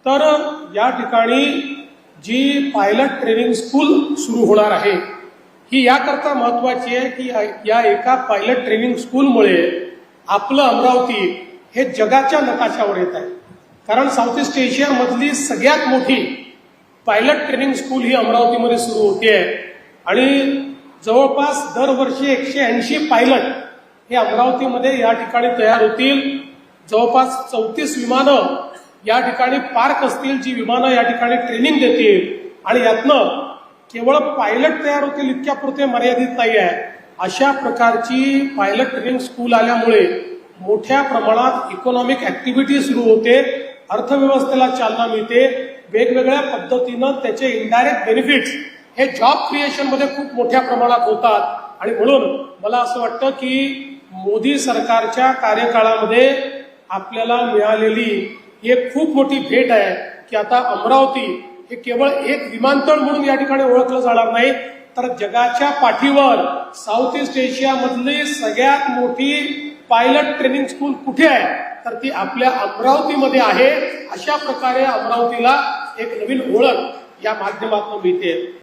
तर या ठिकाणी जी पायलट ट्रेनिंग स्कूल सुरू होणार आहे ही याकरता महत्वाची आहे की या एका पायलट ट्रेनिंग स्कूलमुळे आपलं अमरावती हे जगाच्या नकाशावर येत आहे। कारण साऊथ ईस्ट एशियामधली सगळ्यात मोठी पायलट ट्रेनिंग स्कूल ही अमरावतीमध्ये सुरू होते आणि जवळपास दरवर्षी 180 पायलट हे अमरावतीमध्ये या ठिकाणी तयार होतील। जवळपास 34 विमानं या ठिकाणी पार्क असतील, जी विमानं या ठिकाणी ट्रेनिंग देतील आणि यातनं केवळ पायलट तयार होतील इतक्यापुरते मर्यादित नाही आहे। अशा प्रकारची पायलट ट्रेनिंग स्कूल आल्यामुळे मोठ्या प्रमाणात इकॉनॉमिक ऍक्टिव्हिटी सुरू होते, अर्थव्यवस्थेला चालना मिळते, वेगवेगळ्या पद्धतीनं त्याचे इनडायरेक्ट बेनिफिट्स हे जॉब क्रिएशन मध्ये खूप मोठ्या प्रमाणात होतात। आणि म्हणून मला असं वाटतं की मोदी सरकारच्या कार्यकाळामध्ये आपल्याला मिळालेली एक खूप मोठी भेट आहे की आता अमरावती हे केवळ एक विमानतळ म्हणून या ठिकाणी ओळखलं जाणार नाही, तर जगाच्या पाठीवर साऊथ ईस्ट एशियामधली सगळ्यात मोठी पायलट ट्रेनिंग स्कूल कुठे आहे तर ती आपल्या अमरावतीमध्ये आहे। अशा प्रकारे अमरावतीला एक नवीन ओळख या माध्यमातून मिळते।